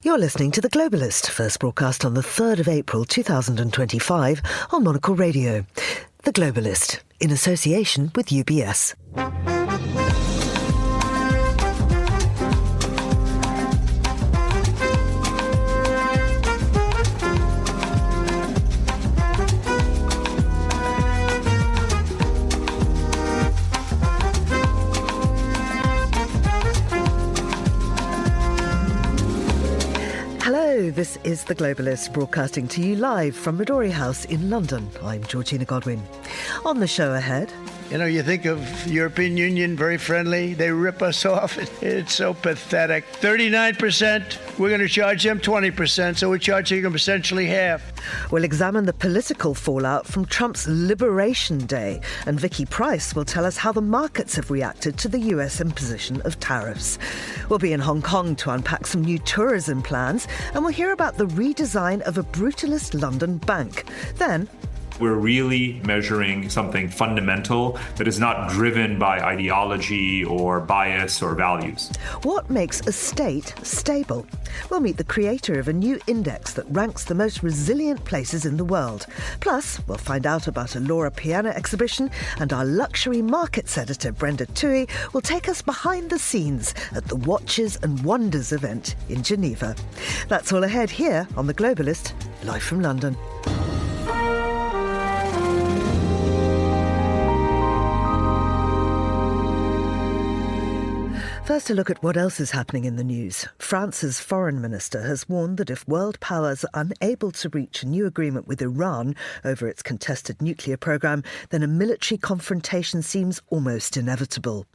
You're listening to The Globalist, first broadcast on the 3rd of April 2025 on Monocle Radio. The Globalist, in association with UBS. Hello, this is The Globalist, broadcasting to you live from Midori House in London. I'm Georgina Godwin. On the show ahead... You know, you think of European Union, very friendly. They rip us off. It's so pathetic. 39%, we're going to charge them 20%, so we're charging them essentially half. We'll examine the political fallout from Trump's Liberation Day, and Vicky Price will tell us how the markets have reacted to the US imposition of tariffs. We'll be in Hong Kong to unpack some new tourism plans, and we'll hear about the redesign of a brutalist London bank. Then... We're really measuring something fundamental that is not driven by ideology or bias or values. What makes a state stable? We'll meet the creator of a new index that ranks the most resilient places in the world. Plus, we'll find out about a Loro Piana exhibition, and our luxury markets editor, Brenda Tui, will take us behind the scenes at the Watches and Wonders event in Geneva. That's all ahead here on The Globalist, live from London. First, a look at what else is happening in the news. France's foreign minister has warned that if world powers are unable to reach a new agreement with Iran over its contested nuclear programme, then a military confrontation seems almost inevitable.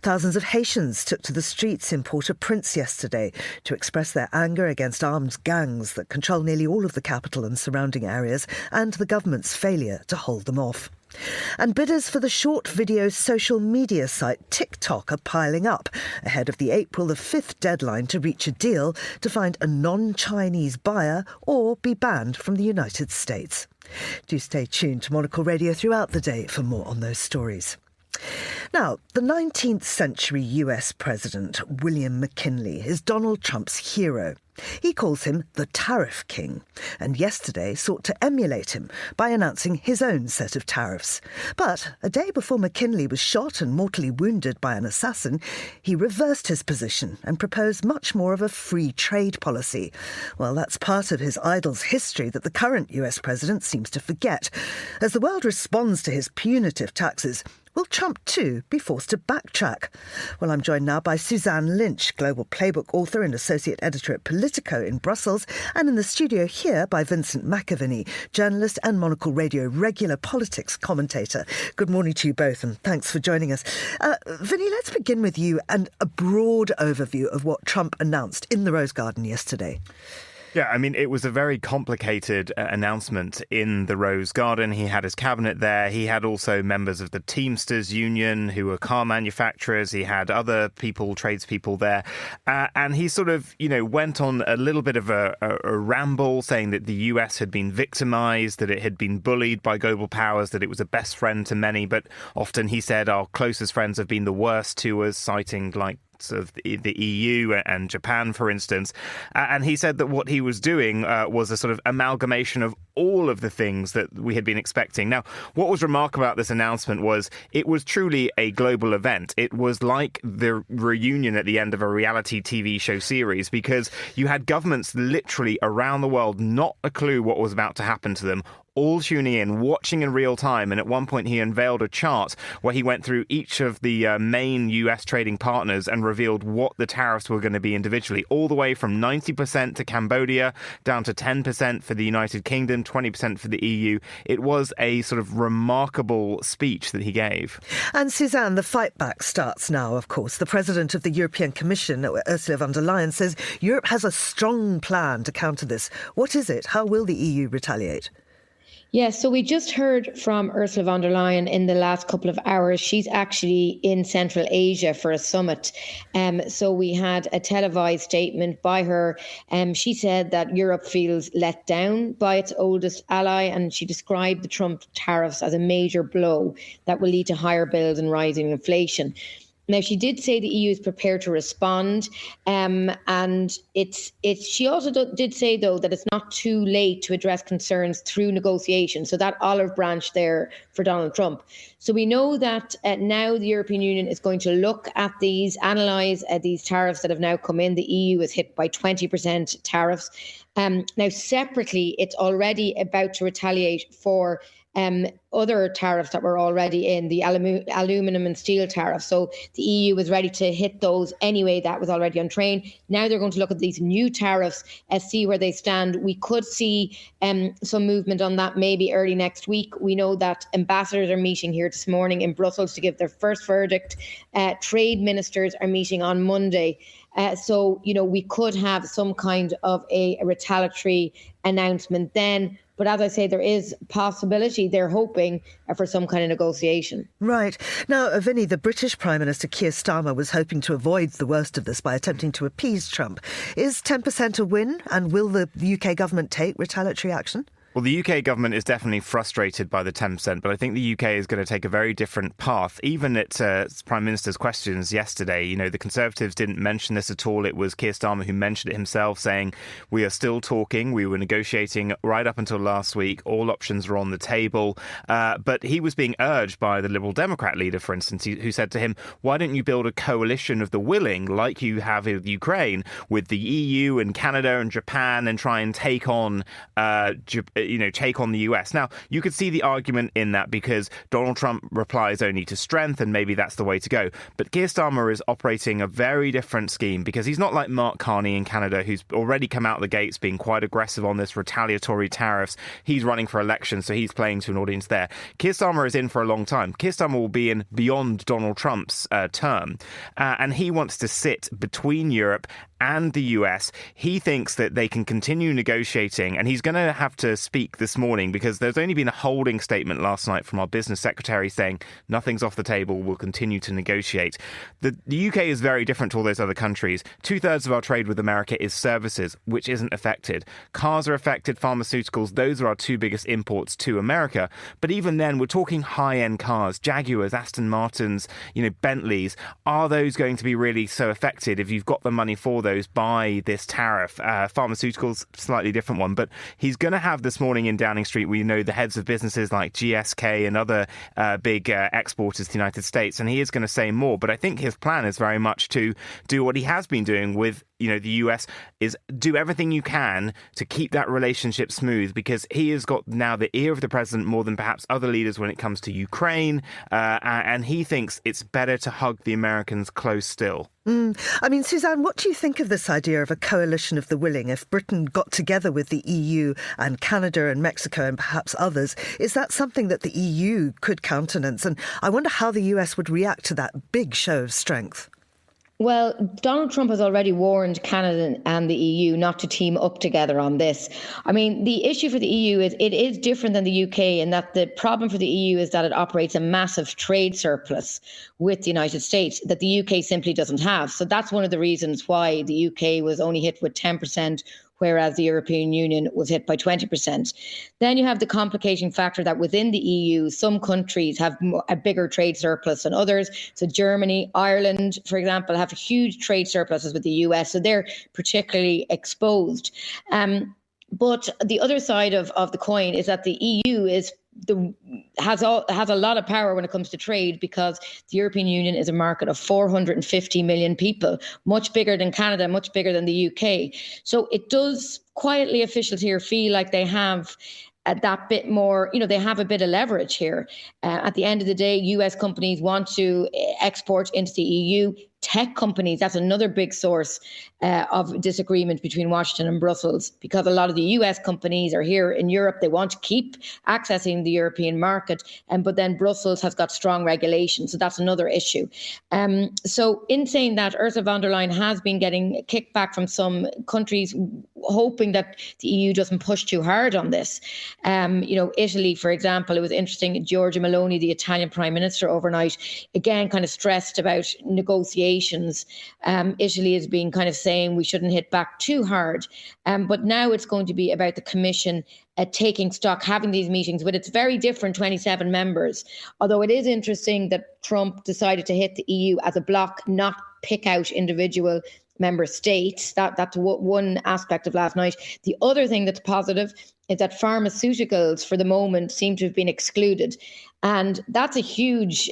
Thousands of Haitians took to the streets in Port-au-Prince yesterday to express their anger against armed gangs that control nearly all of the capital and surrounding areas, and the government's failure to hold them off. And bidders for the short video social media site TikTok are piling up ahead of the April the 5th deadline to reach a deal to find a non-Chinese buyer or be banned from the United States. Do stay tuned to Monocle Radio throughout the day for more on those stories. Now, the 19th century US President William McKinley is Donald Trump's hero. He calls him the Tariff King, and yesterday sought to emulate him by announcing his own set of tariffs. But a day before McKinley was shot and mortally wounded by an assassin, he reversed his position and proposed much more of a free trade policy. Well, that's part of his idol's history that the current US president seems to forget. As the world responds to his punitive taxes, will Trump too be forced to backtrack? Well, I'm joined now by Suzanne Lynch, Global Playbook author and associate editor at Politico in Brussels, and in the studio here by Vincent McAvaney, journalist and Monocle Radio regular politics commentator. Good morning to you both, and thanks for joining us. Vinny, let's begin with you and a broad overview of what Trump announced in the Rose Garden yesterday. Yeah, I mean, it was a very complicated announcement in the Rose Garden. He had his cabinet there. He had also members of the Teamsters Union who were car manufacturers. He had other people, tradespeople there. And he sort of, went on a little bit of a ramble saying that the US had been victimized, that it had been bullied by global powers, that it was a best friend to many. But often he said our closest friends have been the worst to us, citing of the EU and Japan, for instance. And he said that what he was doing was a sort of amalgamation of all of the things that we had been expecting. Now, what was remarkable about this announcement was it was truly a global event. It was like the reunion at the end of a reality TV show series, because you had governments literally around the world, not a clue what was about to happen to them, all tuning in, watching in real time. And at one point he unveiled a chart where he went through each of the main US trading partners and revealed what the tariffs were going to be individually, all the way from 90% to Cambodia, down to 10% for the United Kingdom, 20% for the EU. It was a sort of remarkable speech that he gave. And Suzanne, the fight back starts now, of course. The president of the European Commission, Ursula von der Leyen, says Europe has a strong plan to counter this. What is it? How will the EU retaliate? Yes, so we just heard from Ursula von der Leyen in the last couple of hours. She's actually in Central Asia for a summit. So we had a televised statement by her. She said that Europe feels let down by its oldest ally, and she described the Trump tariffs as a major blow that will lead to higher bills and rising inflation. Now, she did say the EU is prepared to respond, and she also did say, though, that it's not too late to address concerns through negotiation. So that olive branch there for Donald Trump. So we know that now the European Union is going to look at analyse these tariffs that have now come in. The EU is hit by 20% tariffs. Now, separately, it's already about to retaliate for other tariffs that were already in, the aluminium and steel tariffs. So the EU was ready to hit those anyway. That was already on train. Now they're going to look at these new tariffs and see where they stand. We could see some movement on that maybe early next week. We know that ambassadors are meeting here this morning in Brussels to give their first verdict. Trade ministers are meeting on Monday. So, we could have some kind of a retaliatory announcement then. But as I say, there is possibility. They're hoping for some kind of negotiation. Right. Now, Vinny, the British Prime Minister Keir Starmer was hoping to avoid the worst of this by attempting to appease Trump. Is 10% a win? And will the UK government take retaliatory action? Well, the UK government is definitely frustrated by the 10%, but I think the UK is going to take a very different path. Even at Prime Minister's questions yesterday, the Conservatives didn't mention this at all. It was Keir Starmer who mentioned it himself, saying, we are still talking. We were negotiating right up until last week. All options are on the table. But he was being urged by the Liberal Democrat leader, for instance, who said to him, why don't you build a coalition of the willing, like you have with Ukraine, with the EU and Canada and Japan, and try and take on the US. Now, you could see the argument in that because Donald Trump replies only to strength, and maybe that's the way to go. But Keir Starmer is operating a very different scheme because he's not like Mark Carney in Canada, who's already come out the gates being quite aggressive on this retaliatory tariffs. He's running for election, so he's playing to an audience there. Keir Starmer is in for a long time. Keir Starmer will be in beyond Donald Trump's term, and he wants to sit between Europe and the US. He thinks that they can continue negotiating, and he's going to have to speak this morning because there's only been a holding statement last night from our business secretary saying nothing's off the table, we'll continue to negotiate. The UK is very different to all those other countries. 2/3 of our trade with America is services, which isn't affected. Cars are affected, pharmaceuticals, those are our two biggest imports to America. But even then, we're talking high-end cars, Jaguars, Aston Martins, Bentleys. Are those going to be really so affected if you've got the money for those by this tariff? Pharmaceuticals, slightly different one. But he's going to have this morning in Downing Street, we know the heads of businesses like GSK and other big exporters to the United States, and he is going to say more. But I think his plan is very much to do what he has been doing with the US, is do everything you can to keep that relationship smooth, because he has got now the ear of the president more than perhaps other leaders when it comes to Ukraine, and he thinks it's better to hug the Americans close still. I mean, Suzanne, what do you think of this idea of a coalition of the willing? If Britain got together with the EU and Canada and Mexico and perhaps others, is that something that the EU could countenance? And I wonder how the US would react to that big show of strength. Well, Donald Trump has already warned Canada and the EU not to team up together on this. I mean, the issue for the EU is it is different than the UK in that the problem for the EU is that it operates a massive trade surplus with the United States that the UK simply doesn't have. So that's one of the reasons why the UK was only hit with 10%, whereas the European Union was hit by 20%. Then you have the complicating factor that within the EU, some countries have a bigger trade surplus than others. So Germany, Ireland, for example, have huge trade surpluses with the US, so they're particularly exposed. But the other side of the coin is that the EU has a lot of power when it comes to trade, because the European Union is a market of 450 million people, much bigger than Canada, much bigger than the UK. So it does quietly, officials here feel like they have that bit more, they have a bit of leverage here. At the end of the day, US companies want to export into the EU. Tech companies, that's another big source of disagreement between Washington and Brussels, because a lot of the US companies are here in Europe. They want to keep accessing the European market, but then Brussels has got strong regulation. So that's another issue. So in saying that, Ursula von der Leyen has been getting kickback from some countries hoping that the EU doesn't push too hard on this. Italy, for example, it was interesting. Giorgia Meloni, the Italian Prime Minister, overnight, again, kind of stressed about negotiations. Italy has been kind of saying we shouldn't hit back too hard. But now it's going to be about the Commission taking stock, having these meetings with its very different 27 members. Although it is interesting that Trump decided to hit the EU as a bloc, not pick out individual member states. That's one aspect of last night. The other thing that's positive is that pharmaceuticals, for the moment, seem to have been excluded. And that's a huge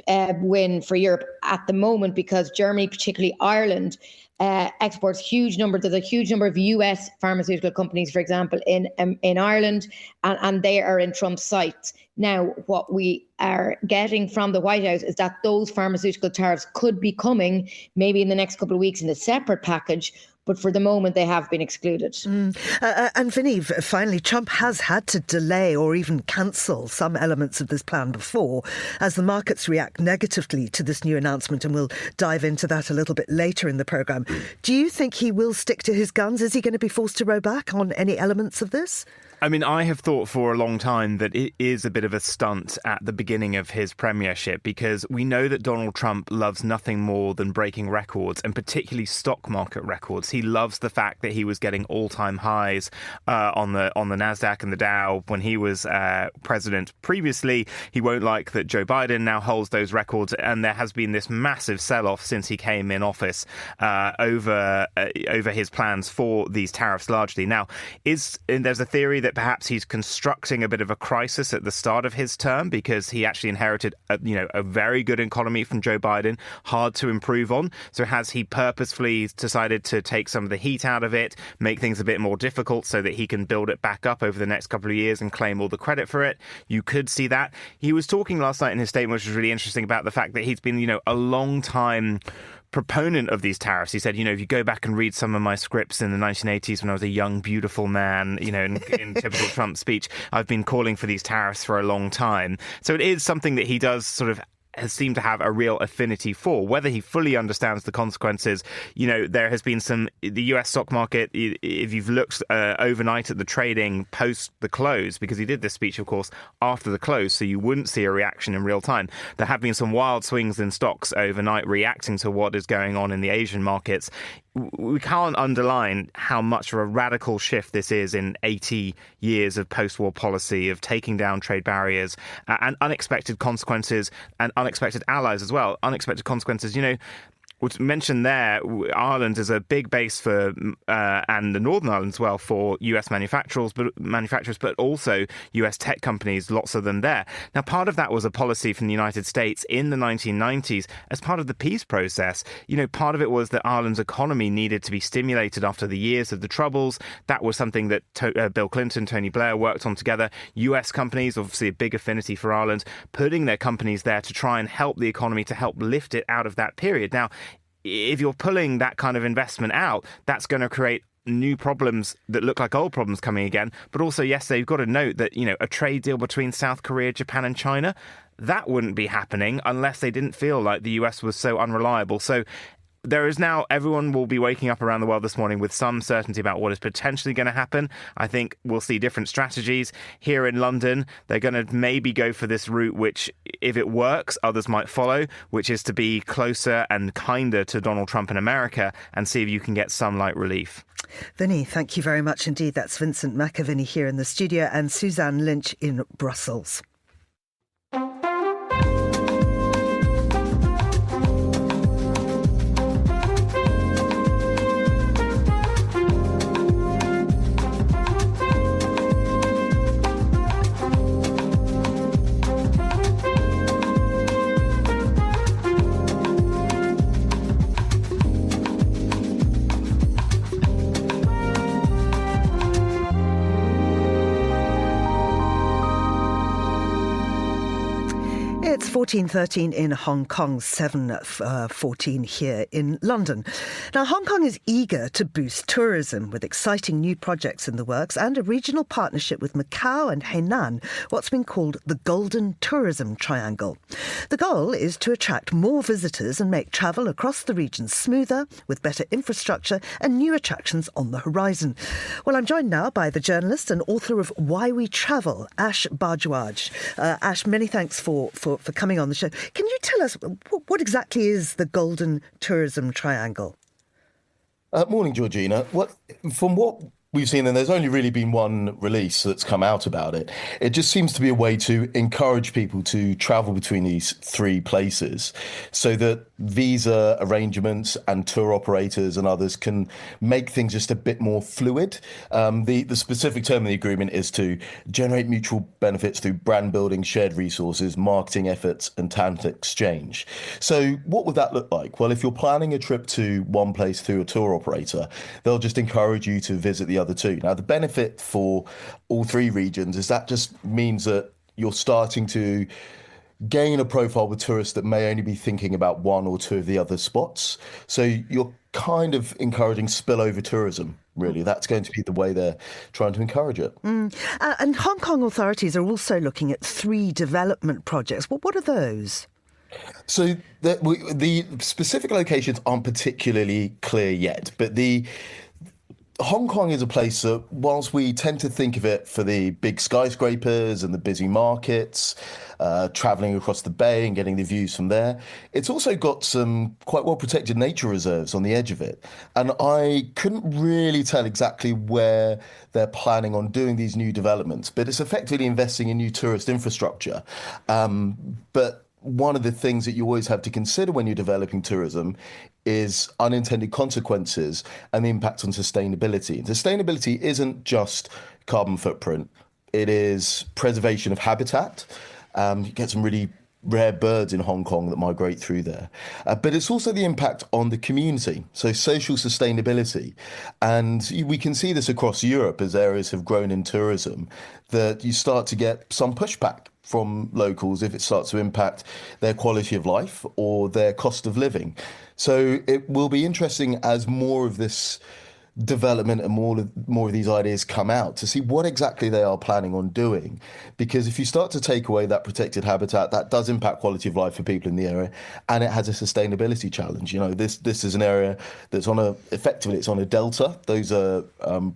win for Europe at the moment, because Germany, particularly Ireland, exports huge numbers. There's a huge number of US pharmaceutical companies, for example, in Ireland, and they are in Trump's sights. Now, what we are getting from the White House is that those pharmaceutical tariffs could be coming maybe in the next couple of weeks in a separate package, but for the moment they have been excluded. And Vinny, finally, Trump has had to delay or even cancel some elements of this plan before, as the markets react negatively to this new announcement, and we'll dive into that a little bit later in the programme. Do you think he will stick to his guns? Is he going to be forced to row back on any elements of this? I mean, I have thought for a long time that it is a bit of a stunt at the beginning of his premiership, because we know that Donald Trump loves nothing more than breaking records, and particularly stock market records. He loves the fact that he was getting all-time highs on the NASDAQ and the Dow when he was president previously. He won't like that Joe Biden now holds those records, and there has been this massive sell-off since he came in office over his plans for these tariffs largely. Now, there's a theory that perhaps he's constructing a bit of a crisis at the start of his term, because he actually inherited a very good economy from Joe Biden, hard to improve on. So has he purposefully decided to take some of the heat out of it, make things a bit more difficult so that he can build it back up over the next couple of years and claim all the credit for it? You could see that. He was talking last night in his statement, which was really interesting, about the fact that he's been, a long time proponent of these tariffs. He said, if you go back and read some of my scripts in the 1980s when I was a young, beautiful man, in typical Trump speech, I've been calling for these tariffs for a long time. So it is something that he does sort of has seemed to have a real affinity for. Whether he fully understands the consequences, there has been the US stock market, if you've looked overnight at the trading post the close, because he did this speech, of course, after the close, so you wouldn't see a reaction in real time. There have been some wild swings in stocks overnight reacting to what is going on in the Asian markets. We can't underline how much of a radical shift this is in 80 years of post-war policy of taking down trade barriers and unexpected consequences, and unexpected allies as well. Unexpected consequences, what's mentioned there, Ireland is a big base for, and the Northern Ireland as well, for US manufacturers, but also US tech companies, lots of them there. Now, part of that was a policy from the United States in the 1990s as part of the peace process. Part of it was that Ireland's economy needed to be stimulated after the years of the Troubles. That was something that Bill Clinton, Tony Blair worked on together. US companies, obviously a big affinity for Ireland, putting their companies there to try and help the economy, to help lift it out of that period. Now, if you're pulling that kind of investment out, that's going to create new problems that look like old problems coming again. But also, yes, they've got to note that, a trade deal between South Korea, Japan and China, that wouldn't be happening unless they didn't feel like the US was so unreliable. So there is now, everyone will be waking up around the world this morning with some certainty about what is potentially going to happen. I think we'll see different strategies. Here in London, they're going to maybe go for this route, which, if it works, others might follow, which is to be closer and kinder to Donald Trump in America and see if you can get some light relief. Vinny, thank you very much indeed. That's Vincent McAviney here in the studio and Suzanne Lynch in Brussels. It's 14:13 in Hong Kong, 7:14 here in London. Now, Hong Kong is eager to boost tourism with exciting new projects in the works and a regional partnership with Macau and Hainan, what's been called the Golden Tourism Triangle. The goal is to attract more visitors and make travel across the region smoother, with better infrastructure and new attractions on the horizon. Well, I'm joined now by the journalist and author of Why We Travel, Ash Bhardwaj. Ash, many thanks for coming on the show. Can you tell us what exactly is the Golden Tourism Triangle? Morning, Georgina. From what we've seen, and there's only really been one release that's come out about it, it just seems to be a way to encourage people to travel between these three places so that visa arrangements and tour operators and others can make things just a bit more fluid. The specific term of the agreement is to generate mutual benefits through brand building, shared resources, marketing efforts, and talent exchange. So what would that look like? Well, if you're planning a trip to one place through a tour operator, they'll just encourage you to visit the other two. Now, the benefit for all three regions is that just means that you're starting to gain a profile with tourists that may only be thinking about one or two of the other spots. So you're kind of encouraging spillover tourism, really. That's going to be the way they're trying to encourage it. And Hong Kong authorities are also looking at 3 development projects. Well, what are those? So the specific locations aren't particularly clear yet, but Hong Kong is a place that, whilst we tend to think of it for the big skyscrapers and the busy markets, travelling across the bay and getting the views from there, it's also got some quite well-protected nature reserves on the edge of it. And I couldn't really tell exactly where they're planning on doing these new developments, but it's effectively investing in new tourist infrastructure. But one of the things that you always have to consider when you're developing tourism is unintended consequences and the impact on sustainability. And sustainability isn't just carbon footprint. It is preservation of habitat. You get some really rare birds in Hong Kong that migrate through there. But it's also the impact on the community, so social sustainability. And we can see this across Europe as areas have grown in tourism, that you start to get some pushback from locals if it starts to impact their quality of life or their cost of living. So it will be interesting as more of this development and more of these ideas come out to see what exactly they are planning on doing. Because if you start to take away that protected habitat, that does impact quality of life for people in the area, and it has a sustainability challenge. You know, this is an area that's effectively it's on a delta. Those are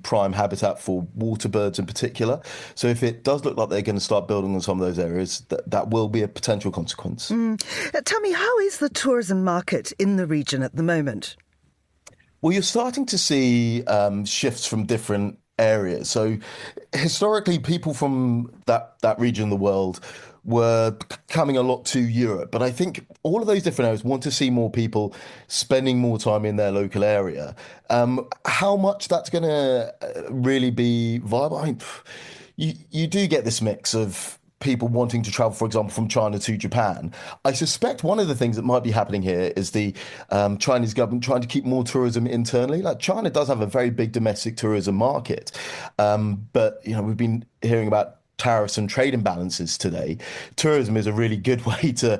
prime habitat for water birds in particular. So if it does look like they're going to start building on some of those areas, that will be a potential consequence. Tell me, how is the tourism market in the region at the moment? Well, you're starting to see shifts from different areas. So historically, people from that region of the world were coming a lot to Europe. But I think all of those different areas want to see more people spending more time in their local area. How much that's going to really be viable? I mean, you do get this mix of people wanting to travel, for example, from China to Japan. I suspect one of the things that might be happening here is the Chinese government trying to keep more tourism internally. Like, China does have a very big domestic tourism market, but we've been hearing about tariffs and trade imbalances today. Tourism is a really good way to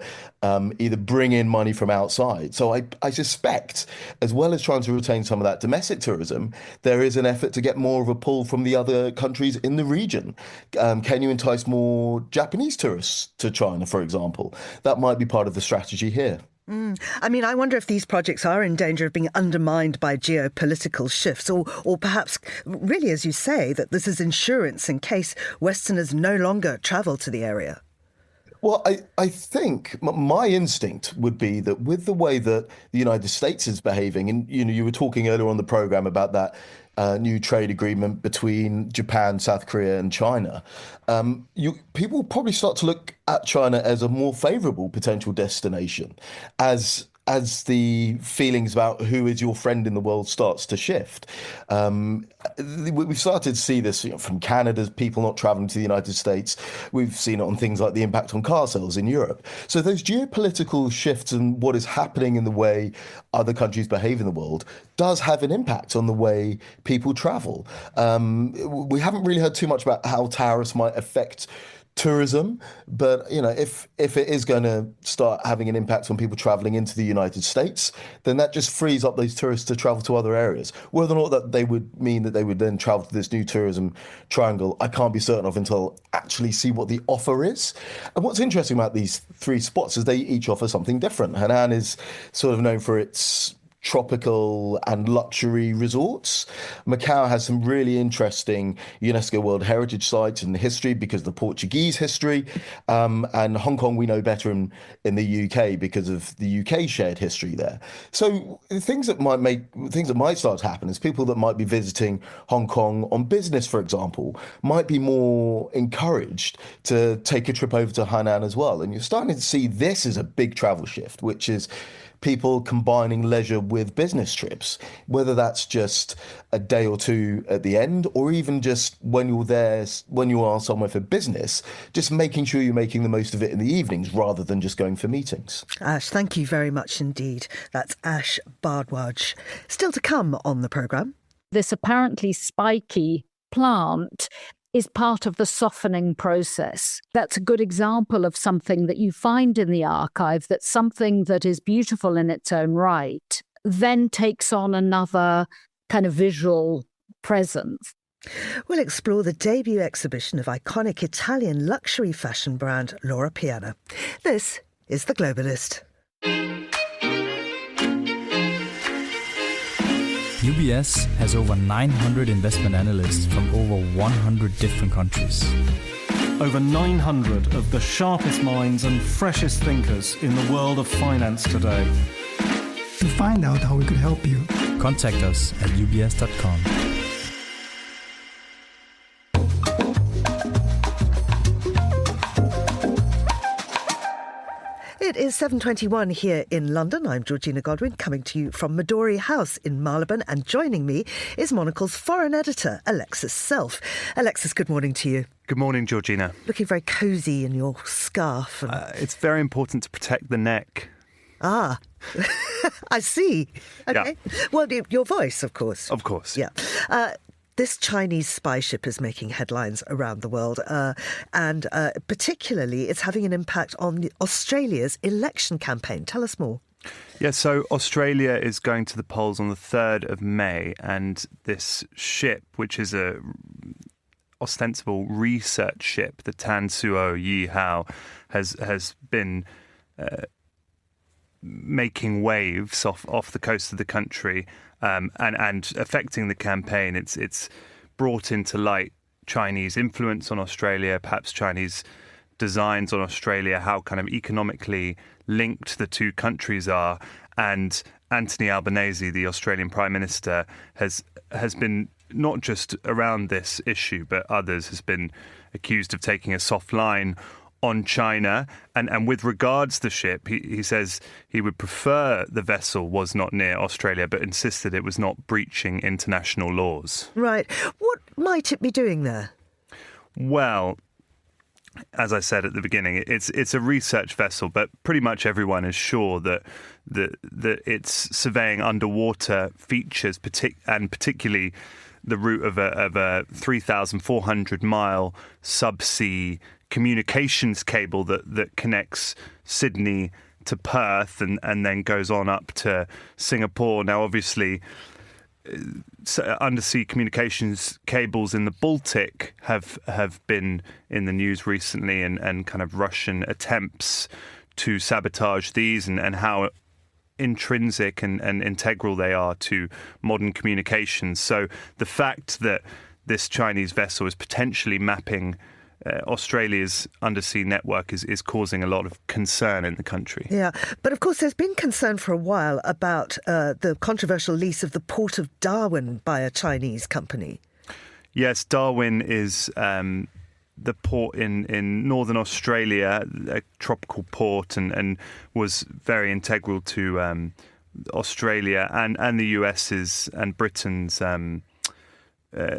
either bring in money from outside. So I suspect, as well as trying to retain some of that domestic tourism, there is an effort to get more of a pull from the other countries in the region. Can you entice more Japanese tourists to China, for example? That might be part of the strategy here. I mean, I wonder if these projects are in danger of being undermined by geopolitical shifts, or perhaps, really, as you say, that this is insurance in case Westerners no longer travel to the area. Well, I think my instinct would be that with the way that the United States is behaving, and you were talking earlier on the program about that new trade agreement between Japan, South Korea and China, people probably start to look at China as a more favorable potential destination as the feelings about who is your friend in the world starts to shift. We've started to see this from Canada's people not traveling to the United States. We've seen it on things like the impact on car sales in Europe. So those geopolitical shifts and what is happening in the way other countries behave in the world does have an impact on the way people travel. We haven't really heard too much about how tariffs might affect tourism. But, if it is going to start having an impact on people traveling into the United States, then that just frees up those tourists to travel to other areas. Whether or not that they would mean that they would then travel to this new tourism triangle, I can't be certain of until I actually see what the offer is. And what's interesting about these 3 spots is they each offer something different. Hainan is sort of known for its tropical and luxury resorts. Macau has some really interesting UNESCO World Heritage sites in the history because of the Portuguese history. And Hong Kong we know better in the UK because of the UK shared history there. So things that might start to happen is people that might be visiting Hong Kong on business, for example, might be more encouraged to take a trip over to Hainan as well. And you're starting to see this as a big travel shift, which is people combining leisure with business trips, whether that's just a day or two at the end, or even just when you are somewhere for business, just making sure you're making the most of it in the evenings rather than just going for meetings. Ash, thank you very much indeed. That's Ash Bardwaj. Still to come on the programme. This apparently spiky plant is part of the softening process. That's a good example of something that you find in the archive, that something that is beautiful in its own right then takes on another kind of visual presence. We'll explore the debut exhibition of iconic Italian luxury fashion brand Loro Piana. This is The Globalist. UBS has over 900 investment analysts from over 100 different countries. Over 900 of the sharpest minds and freshest thinkers in the world of finance today. To find out how we could help you, contact us at ubs.com. It is 7:21 here in London. I'm Georgina Godwin, coming to you from Midori House in Marylebone, and joining me is Monocle's foreign editor, Alexis Self. Alexis, good morning to you. Good morning, Georgina. Looking very cosy in your scarf. It's very important to protect the neck. Ah, I see. Okay. Yeah. Well, your voice, of course. Of course. Yeah. This Chinese spy ship is making headlines around the world, and particularly it's having an impact on Australia's election campaign. Tell us more. Yeah, so Australia is going to the polls on the 3rd of May, and this ship, which is a ostensible research ship, the Tan Suo Yi Hao, has been making waves off the coast of the country. And affecting the campaign. It's brought into light Chinese influence on Australia, perhaps Chinese designs on Australia, how kind of economically linked the two countries are. And Anthony Albanese, the Australian Prime Minister, has been not just around this issue, but others, has been accused of taking a soft line on China. And with regards to the ship, he says he would prefer the vessel was not near Australia, but insisted it was not breaching international laws. Right. What might it be doing there? Well, as I said at the beginning, it's a research vessel, but pretty much everyone is sure that it's surveying underwater features, and particularly the route of a 3,400-mile subsea communications cable that connects Sydney to Perth and then goes on up to Singapore. Now, obviously, undersea communications cables in the Baltic have been in the news recently, and kind of Russian attempts to sabotage these and how intrinsic and integral they are to modern communications. So the fact that this Chinese vessel is potentially mapping Australia's undersea network is causing a lot of concern in the country. Yeah, but of course there's been concern for a while about the controversial lease of the port of Darwin by a Chinese company. Yes, Darwin is the port in northern Australia, a tropical port, and was very integral to Australia and the US's and Britain's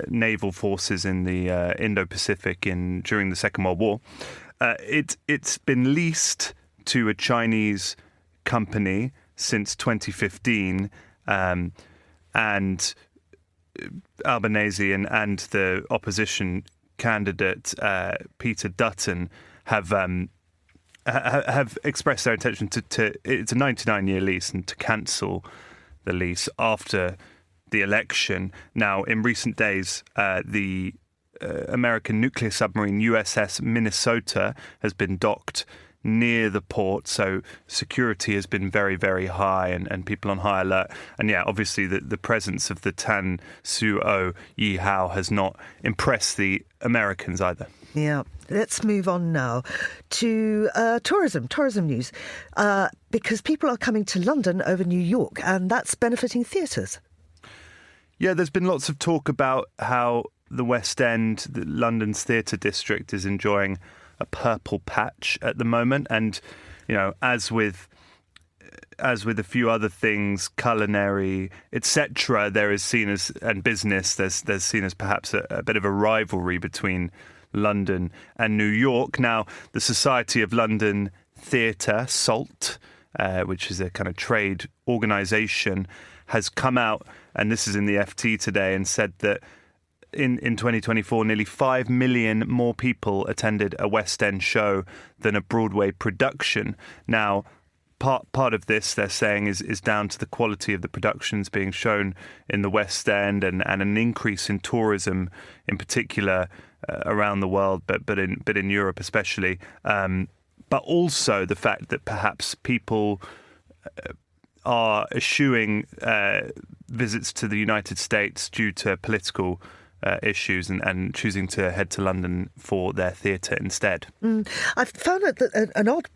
naval forces in the Indo-Pacific during the Second World War. It's been leased to a Chinese company since 2015, and Albanese and the opposition candidate Peter Dutton have expressed their intention to it's a 99-year lease and to cancel the lease after the election. Now, in recent days, the American nuclear submarine USS Minnesota has been docked near the port, so security has been very, very high and people on high alert. And yeah, obviously the presence of the Tan Suo Yi Hao has not impressed the Americans either. Yeah, let's move on now to tourism news, because people are coming to London over New York, and that's benefiting theatres. Yeah, there's been lots of talk about how the West End, London's theatre district, is enjoying a purple patch at the moment. And, you know, as with a few other things, culinary, etc., there is seen as, and business, there's seen as perhaps a bit of a rivalry between London and New York. Now, the Society of London Theatre, SALT, which is a kind of trade organisation, has come out, and this is in the FT today, and said that in 2024, nearly 5 million more people attended a West End show than a Broadway production. Now, part of this, they're saying, is down to the quality of the productions being shown in the West End and an increase in tourism, in particular around the world, but in Europe especially. But also the fact that perhaps people are eschewing visits to the United States due to political issues and choosing to head to London for their theatre instead. I've found an odd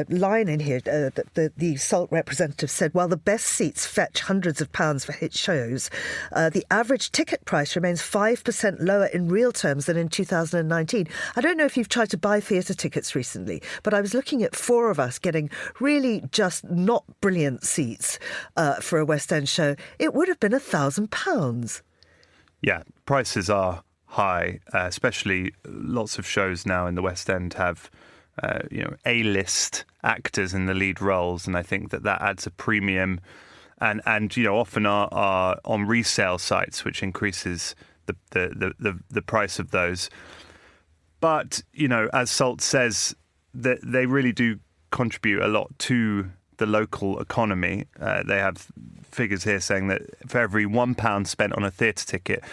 line in here that the SALT representative said, while the best seats fetch hundreds of pounds for hit shows, the average ticket price remains 5% lower in real terms than in 2019. I don't know if you've tried to buy theatre tickets recently, but I was looking at 4 of us getting really just not brilliant seats for a West End show. It would have been £1,000. Yeah, prices are high, especially lots of shows now in the West End have, A-list actors in the lead roles, and I think that adds a premium, and often are on resale sites, which increases the price of those. But as SALT says, that they really do contribute a lot to the local economy. They have figures here saying that for every £1 spent on a theatre ticket,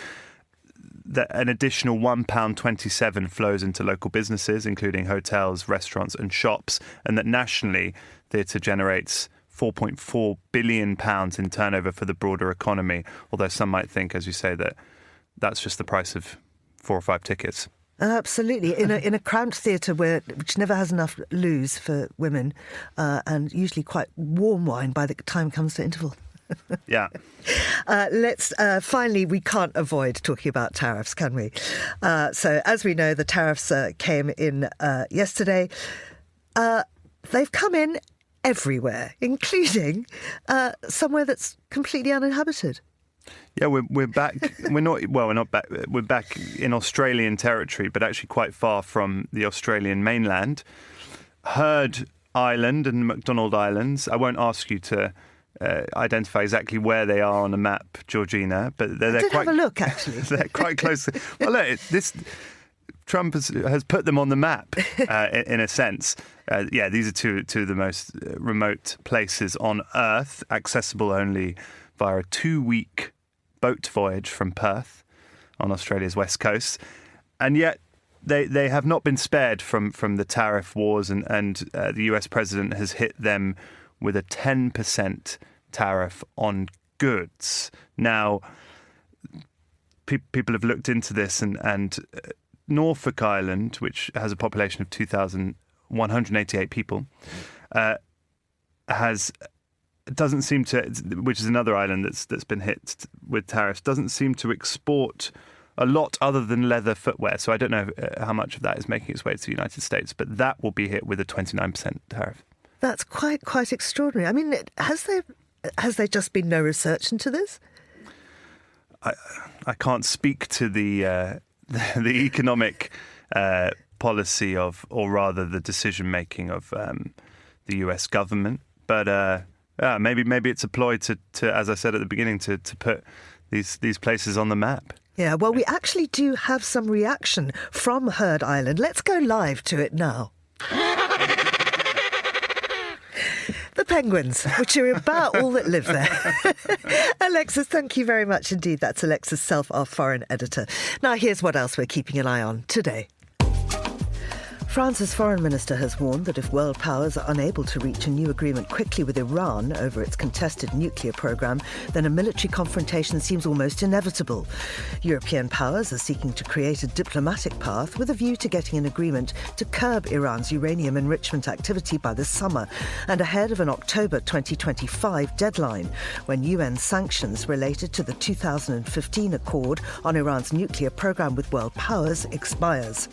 that an additional £1.27 flows into local businesses, including hotels, restaurants and shops, and that nationally theatre generates £4.4 billion in turnover for the broader economy, although some might think, as you say, that that's just the price of 4 or 5 tickets. Absolutely. In a cramped theatre which never has enough loos for women, and usually quite warm wine by the time it comes to interval. Yeah. Finally, we can't avoid talking about tariffs, can we? So, as we know, the tariffs came in yesterday. They've come in everywhere, including somewhere that's completely uninhabited. Yeah, we're back. We're not back. We're back in Australian territory, but actually quite far from the Australian mainland. Heard Island and McDonald Islands. I won't ask you to identify exactly where they are on the map, Georgina, but they're quite. Have a look, actually. They're quite close. Well, look, Trump has put them on the map in a sense. These are two of the most remote places on Earth, accessible only via a 2-week boat voyage from Perth on Australia's west coast. And yet they have not been spared from the tariff wars, and the US president has hit them with a 10% tariff on goods. Now, people have looked into this, and Norfolk Island, which has a population of 2,188 people, doesn't seem to, which is another island that's been hit with tariffs, doesn't seem to export a lot other than leather footwear. So I don't know how much of that is making its way to the United States, but that will be hit with a 29% tariff. That's quite extraordinary. I mean, has there just been no research into this? I can't speak to the economic policy of, or rather the decision making of the US government, but maybe it's a ploy to, as I said at the beginning, to put these places on the map. Yeah, well, we actually do have some reaction from Heard Island. Let's go live to it now. The penguins, which are about all that live there. Alexis, thank you very much indeed. That's Alexis Self, our foreign editor. Now, here's what else we're keeping an eye on today. France's foreign minister has warned that if world powers are unable to reach a new agreement quickly with Iran over its contested nuclear program, then a military confrontation seems almost inevitable. European powers are seeking to create a diplomatic path with a view to getting an agreement to curb Iran's uranium enrichment activity by the summer and ahead of an October 2025 deadline, when UN sanctions related to the 2015 accord on Iran's nuclear program with world powers expires.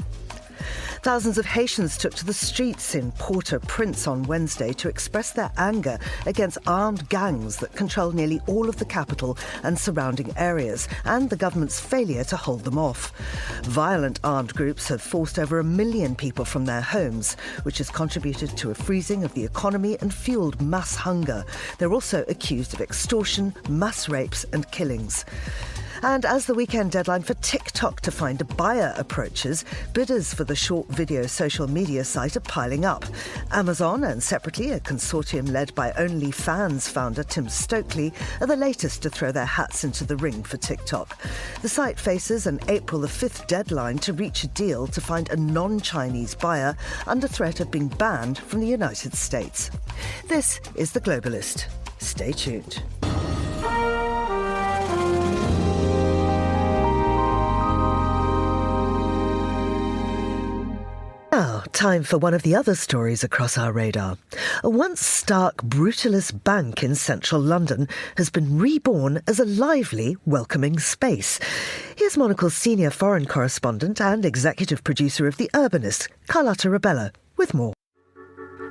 Thousands of Haitians took to the streets in Port-au-Prince on Wednesday to express their anger against armed gangs that control nearly all of the capital and surrounding areas, and the government's failure to hold them off. Violent armed groups have forced over 1 million people from their homes, which has contributed to a freezing of the economy and fuelled mass hunger. They're also accused of extortion, mass rapes and killings. And as the weekend deadline for TikTok to find a buyer approaches, bidders for the short video social media site are piling up. Amazon and separately a consortium led by OnlyFans founder Tim Stokely are the latest to throw their hats into the ring for TikTok. The site faces an April the 5th deadline to reach a deal to find a non-Chinese buyer under threat of being banned from the United States. This is The Globalist. Stay tuned. Now, time for one of the other stories across our radar. A once stark, brutalist bank in central London has been reborn as a lively, welcoming space. Here's Monocle's senior foreign correspondent and executive producer of The Urbanist, Carlotta Rabella, with more.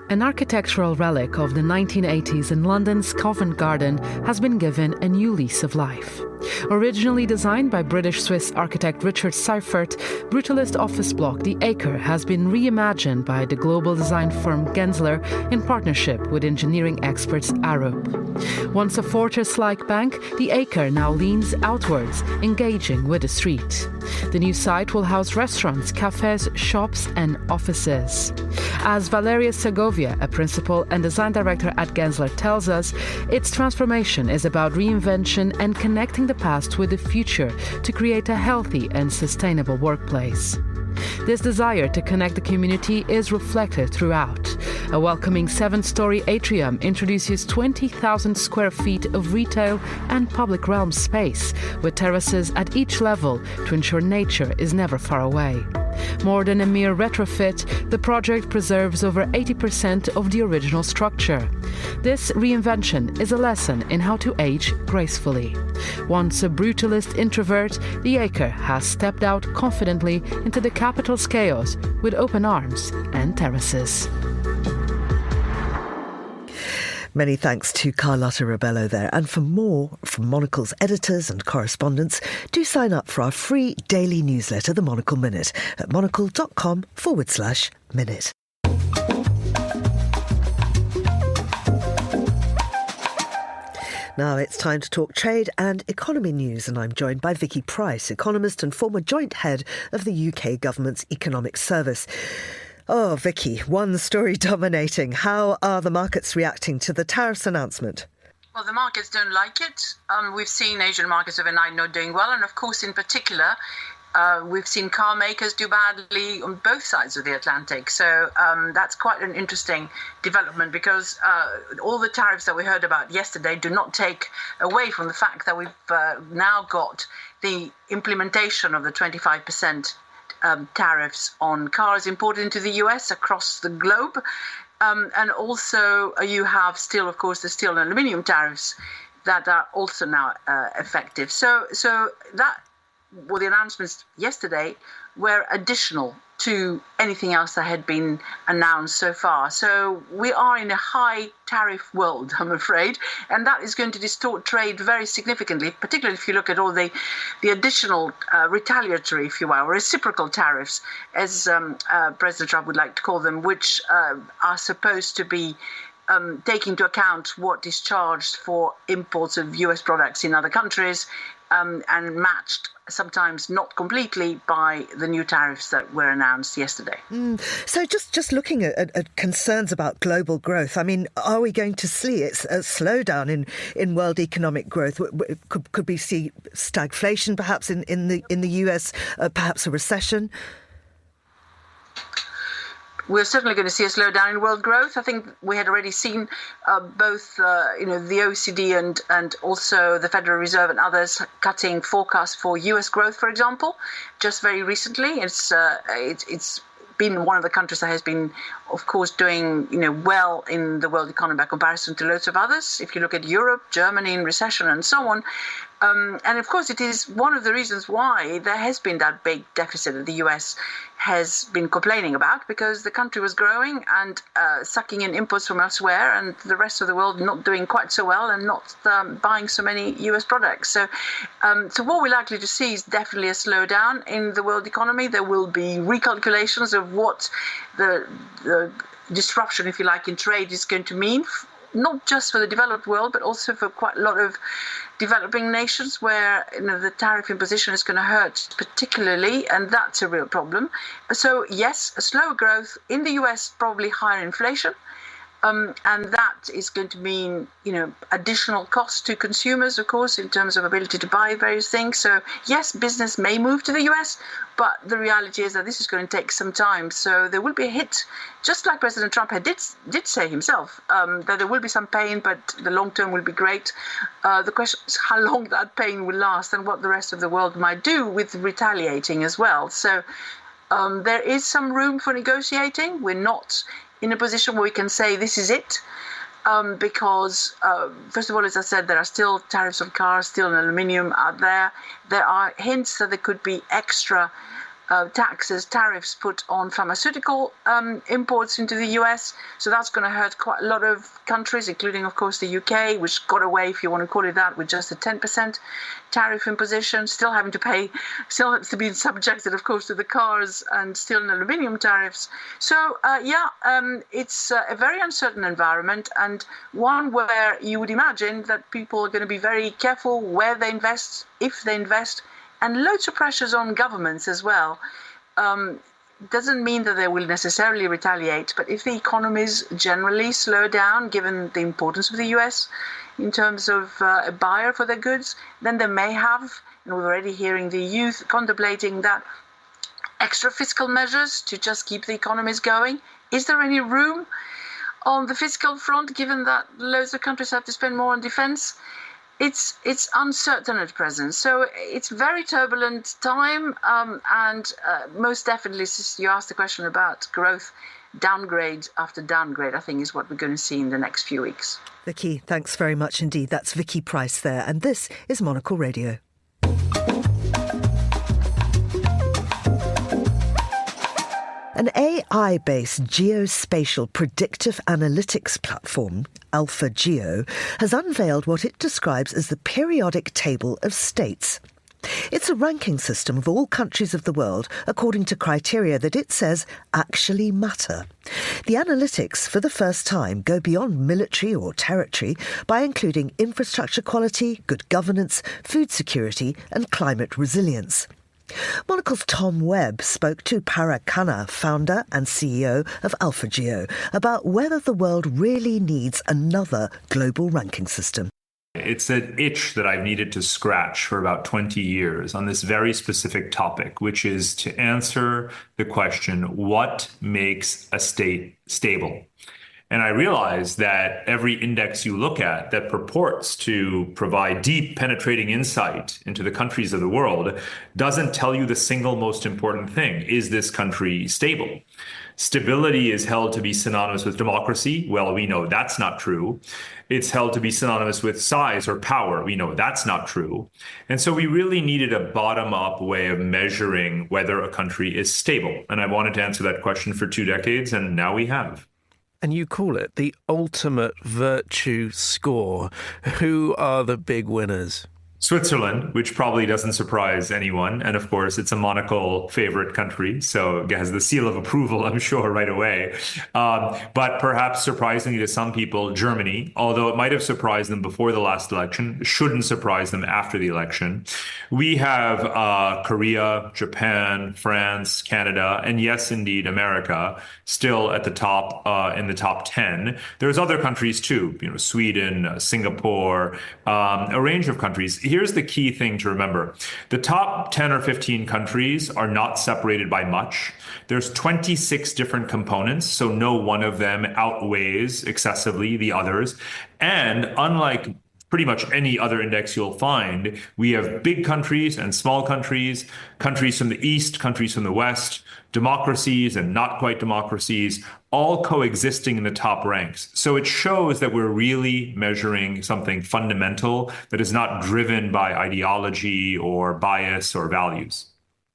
An architectural relic of the 1980s in London's Covent Garden has been given a new lease of life. Originally designed by British-Swiss architect Richard Seifert, brutalist office block The Acre has been reimagined by the global design firm Gensler in partnership with engineering experts Arup. Once a fortress-like bank, The Acre now leans outwards, engaging with the street. The new site will house restaurants, cafes, shops and offices. As Valeria Segovia, a principal and design director at Gensler, tells us, its transformation is about reinvention and connecting the past with the future to create a healthy and sustainable workplace. This desire to connect the community is reflected throughout. A welcoming 7-story atrium introduces 20,000 square feet of retail and public realm space, with terraces at each level to ensure nature is never far away. More than a mere retrofit, the project preserves over 80% of the original structure. This reinvention is a lesson in how to age gracefully. Once a brutalist introvert, The Acre has stepped out confidently into the capital's chaos with open arms and terraces. Many thanks to Carlotta Rabello there. And for more from Monocle's editors and correspondents, do sign up for our free daily newsletter, The Monocle Minute, at monocle.com/minute. Now it's time to talk trade and economy news, and I'm joined by Vicky Price, economist and former joint head of the UK government's Economic Service. Oh, Vicky, one story dominating. How are the markets reacting to the tariffs announcement? Well, the markets don't like it. We've seen Asian markets overnight not doing well. And of course, in particular, we've seen car makers do badly on both sides of the Atlantic. So that's quite an interesting development, because all the tariffs that we heard about yesterday do not take away from the fact that we've now got the implementation of the 25% tariffs on cars imported into the US across the globe. And also you have still, of course, the steel and aluminium tariffs that are also now effective. So that, well, the announcements yesterday were additional to anything else that had been announced so far. So we are in a high tariff world, I'm afraid, and that is going to distort trade very significantly, particularly if you look at all the additional retaliatory, if you will, reciprocal tariffs, as President Trump would like to call them, which are supposed to be take into account what is charged for imports of US products in other countries, and matched, sometimes not completely, by the new tariffs that were announced yesterday. So just looking at concerns about global growth, I mean, are we going to see a slowdown in world economic growth? Could we see stagflation perhaps in the US, perhaps a recession? We're certainly going to see a slowdown in world growth. I think we had already seen both, the OECD and also the Federal Reserve and others cutting forecasts for US growth, for example, just very recently. It's been one of the countries that has been, of course, doing well in the world economy by comparison to loads of others. If you look at Europe, Germany in recession and so on. And of course, it is one of the reasons why there has been that big deficit that the US has been complaining about, because the country was growing and sucking in imports from elsewhere, and the rest of the world not doing quite so well and not buying so many US products. So what we're likely to see is definitely a slowdown in the world economy. There will be recalculations of what the disruption, if you like, in trade is going to mean, not just for the developed world, but also for quite a lot of developing nations where the tariff imposition is going to hurt particularly, and that's a real problem. So yes, a slower growth in the US, probably higher inflation, and that is going to mean additional costs to consumers, of course, in terms of ability to buy various things. So yes, business may move to the US, but the reality is that this is going to take some time. So there will be a hit, just like President Trump did say himself, that there will be some pain, but the long term will be great. The question is how long that pain will last and what the rest of the world might do with retaliating as well. So there is some room for negotiating. We're not in a position where we can say this is it, because, first of all, as I said, there are still tariffs on cars, steel and aluminium out there. There are hints that there could be extra tariffs put on pharmaceutical imports into the US. So that's going to hurt quite a lot of countries, including, of course, the UK, which got away, if you want to call it that, with just a 10% tariff imposition, still has to be subjected, of course, to the cars and steel and aluminium tariffs. So, it's a very uncertain environment, and one where you would imagine that people are going to be very careful where they invest, if they invest, and loads of pressures on governments as well. Doesn't mean that they will necessarily retaliate, but if the economies generally slow down, given the importance of the US in terms of a buyer for their goods, then they may have, and we're already hearing the youth contemplating that, extra fiscal measures to just keep the economies going. Is there any room on the fiscal front, given that loads of countries have to spend more on defense? It's uncertain at present. So it's very turbulent time, and most definitely, you asked the question about growth, downgrade after downgrade, I think is what we're going to see in the next few weeks. Vicky, thanks very much indeed. That's Vicky Price there, and this is Monocle Radio. An AI-based geospatial predictive analytics platform, AlphaGeo, has unveiled what it describes as the periodic table of states. It's a ranking system of all countries of the world according to criteria that it says actually matter. The analytics, for the first time, go beyond military or territory by including infrastructure quality, good governance, food security and climate resilience. Monocle's Tom Webb spoke to Para Khanna, founder and CEO of AlphaGeo, about whether the world really needs another global ranking system. It's an itch that I've needed to scratch for about 20 years on this very specific topic, which is to answer the question, what makes a state stable? And I realized that every index you look at that purports to provide deep, penetrating insight into the countries of the world doesn't tell you the single most important thing. Is this country stable? Stability is held to be synonymous with democracy. Well, we know that's not true. It's held to be synonymous with size or power. We know that's not true. And so we really needed a bottom-up way of measuring whether a country is stable. And I wanted to answer that question for 2 decades, and now we have. And you call it the ultimate virtue score. Who are the big winners? Switzerland, which probably doesn't surprise anyone. And of course, it's a Monocle favorite country, so it has the seal of approval, I'm sure, right away. But perhaps surprisingly to some people, Germany, although it might have surprised them before the last election, shouldn't surprise them after the election. We have Korea, Japan, France, Canada, and yes, indeed, America, still at the top, in the top 10. There's other countries too, Sweden, Singapore, a range of countries. Here's the key thing to remember. The top 10 or 15 countries are not separated by much. There's 26 different components, so no one of them outweighs excessively the others. And unlike pretty much any other index you'll find, we have big countries and small countries, countries from the East, countries from the West, democracies and not quite democracies, all coexisting in the top ranks. So it shows that we're really measuring something fundamental that is not driven by ideology or bias or values.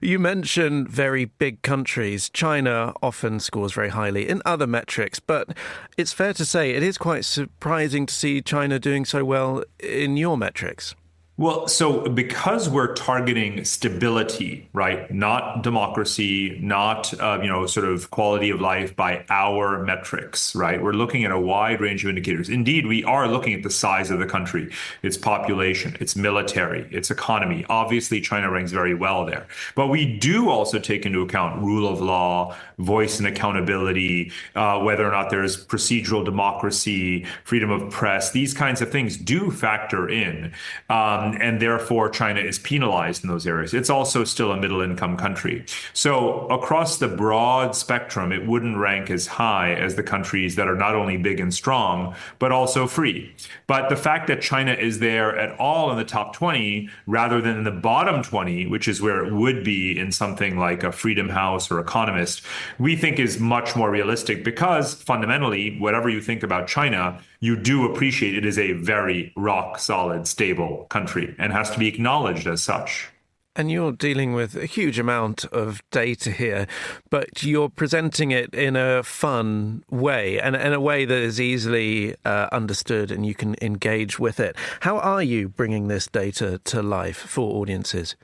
You mentioned very big countries. China often scores very highly in other metrics, but it's fair to say it is quite surprising to see China doing so well in your metrics. Well, so because we're targeting stability, right, not democracy, not, sort of quality of life by our metrics, right, we're looking at a wide range of indicators. Indeed, we are looking at the size of the country, its population, its military, its economy. Obviously, China ranks very well there. But we do also take into account rule of law, voice and accountability, whether or not there's procedural democracy, freedom of press. These kinds of things do factor in. And therefore, China is penalized in those areas. It's also still a middle-income country. So across the broad spectrum, it wouldn't rank as high as the countries that are not only big and strong, but also free. But the fact that China is there at all in the top 20, rather than in the bottom 20, which is where it would be in something like a Freedom House or Economist, we think is much more realistic because fundamentally, whatever you think about China, you do appreciate it is a very rock solid, stable country and has to be acknowledged as such. And you're dealing with a huge amount of data here, but you're presenting it in a fun way and in a way that is easily understood and you can engage with it. How are you bringing this data to life for audiences?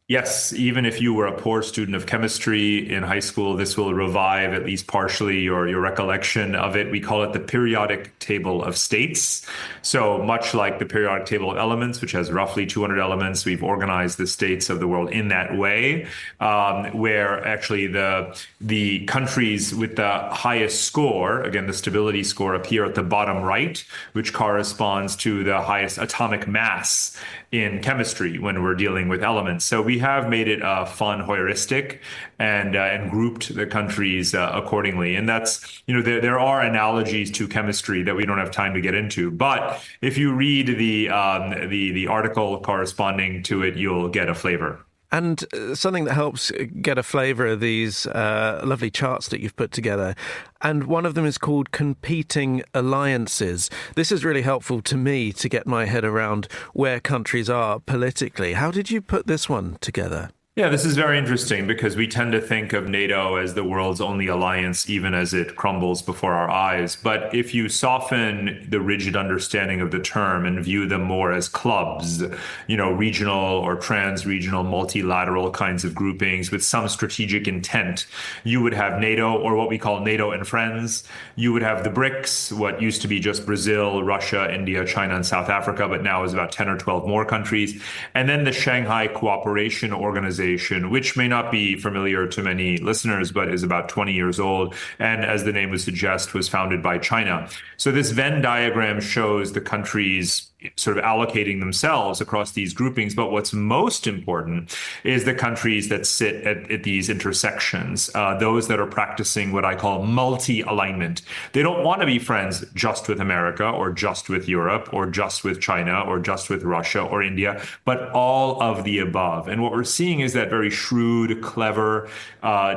Yes, even if you were a poor student of chemistry in high school, this will revive at least partially your recollection of it. We call it the periodic table of states. So much like the periodic table of elements, which has roughly 200 elements, we've organized the states of the world in that way, where actually the countries with the highest score, again, the stability score, appear at the bottom right, which corresponds to the highest atomic mass in chemistry when we're dealing with elements. So we have made it a fun heuristic and grouped the countries accordingly. And that's, there are analogies to chemistry that we don't have time to get into. But if you read the article corresponding to it, you'll get a flavor. And something that helps get a flavour of these lovely charts that you've put together. And one of them is called Competing Alliances. This is really helpful to me to get my head around where countries are politically. How did you put this one together? Yeah, this is very interesting because we tend to think of NATO as the world's only alliance, even as it crumbles before our eyes. But if you soften the rigid understanding of the term and view them more as clubs, regional or trans-regional multilateral kinds of groupings with some strategic intent, you would have NATO, or what we call NATO and friends. You would have the BRICS, what used to be just Brazil, Russia, India, China, and South Africa, but now is about 10 or 12 more countries. And then the Shanghai Cooperation Organization, which may not be familiar to many listeners, but is about 20 years old. And as the name would suggest, was founded by China. So this Venn diagram shows the countries sort of allocating themselves across these groupings. But what's most important is the countries that sit at these intersections, those that are practicing what I call multi-alignment. They don't want to be friends just with America or just with Europe or just with China or just with Russia or India, but all of the above. And what we're seeing is that very shrewd, clever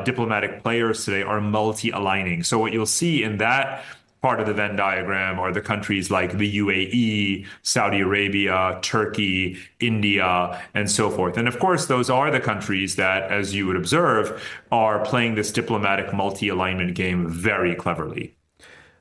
diplomatic players today are multi-aligning. So what you'll see in that part of the Venn diagram are the countries like the UAE, Saudi Arabia, Turkey, India, and so forth. And of course, those are the countries that, as you would observe, are playing this diplomatic multi-alignment game very cleverly.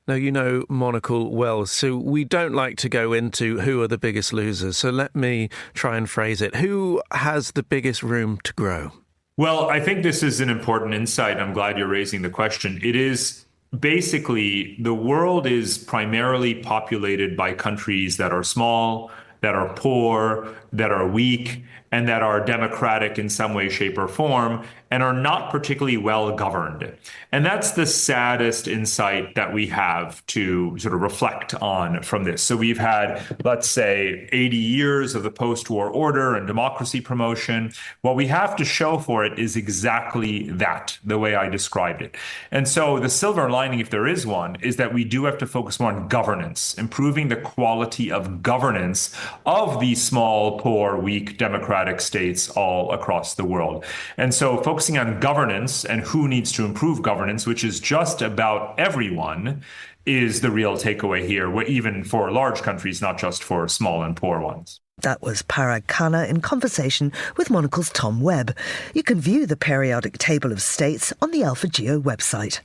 Now, you know Monocle well, so we don't like to go into who are the biggest losers. So let me try and phrase it. Who has the biggest room to grow? Well, I think this is an important insight. I'm glad you're raising the question. It is basically the world is primarily populated by countries that are small, that are poor, that are weak, and that are democratic in some way, shape, or form, and are not particularly well governed. And that's the saddest insight that we have to sort of reflect on from this. So we've had, let's say, 80 years of the post-war order and democracy promotion. What we have to show for it is exactly that, the way I described it. And so the silver lining, if there is one, is that we do have to focus more on governance, improving the quality of governance of these small, poor, weak, democratic states all across the world. And so focusing on governance and who needs to improve governance, which is just about everyone, is the real takeaway here, even for large countries, not just for small and poor ones. That was Parag Khanna in conversation with Monocle's Tom Webb. You can view the periodic table of states on the Alpha Geo website.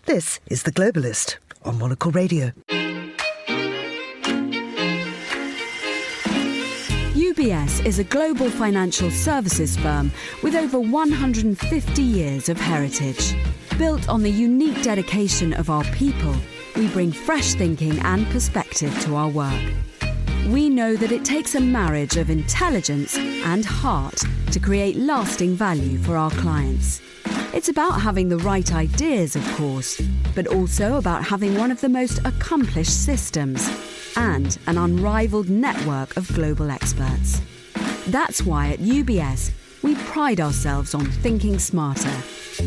This is The Globalist on Monocle Radio. UBS is a global financial services firm with over 150 years of heritage. Built on the unique dedication of our people, we bring fresh thinking and perspective to our work. We know that it takes a marriage of intelligence and heart to create lasting value for our clients. It's about having the right ideas, of course, but also about having one of the most accomplished systems and an unrivaled network of global experts. That's why at UBS, we pride ourselves on thinking smarter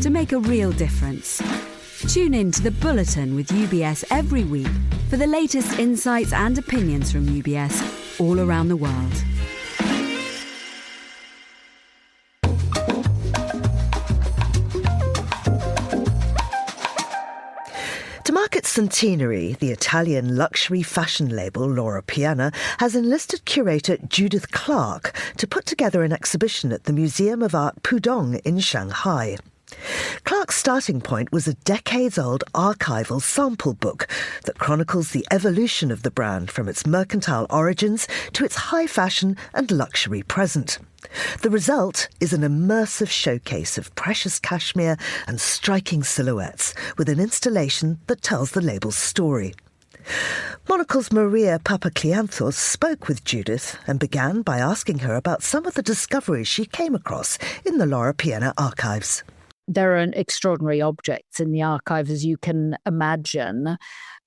to make a real difference. Tune in to The Bulletin with UBS every week for the latest insights and opinions from UBS all around the world. To mark its centenary, the Italian luxury fashion label Loro Piana has enlisted curator Judith Clark to put together an exhibition at the Museum of Art Pudong in Shanghai. Clark's starting point was a decades-old archival sample book that chronicles the evolution of the brand from its mercantile origins to its high fashion and luxury present. The result is an immersive showcase of precious cashmere and striking silhouettes with an installation that tells the label's story. Monocle's Maria Papaklianthos spoke with Judith and began by asking her about some of the discoveries she came across in the Loro Piana archives. There are extraordinary objects in the archive, as you can imagine.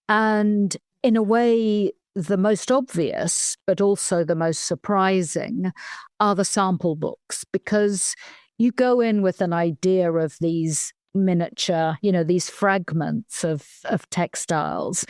And in a way, the most obvious, but also the most surprising, are the sample books, because you go in with an idea of these miniature, these fragments of textiles,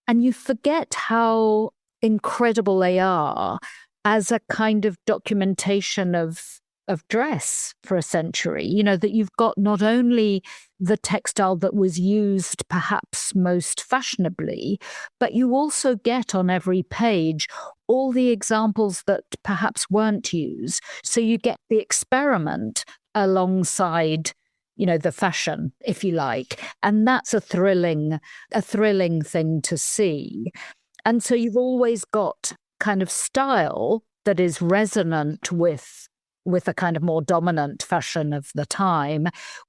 and you forget how incredible they are as a kind of documentation of dress for a century, that you've got not only the textile that was used perhaps most fashionably, but you also get on every page all the examples that perhaps weren't used. So you get the experiment alongside, the fashion, if you like. And that's a thrilling thing to see. And so you've always got kind of style that is resonant with a kind of more dominant fashion of the time,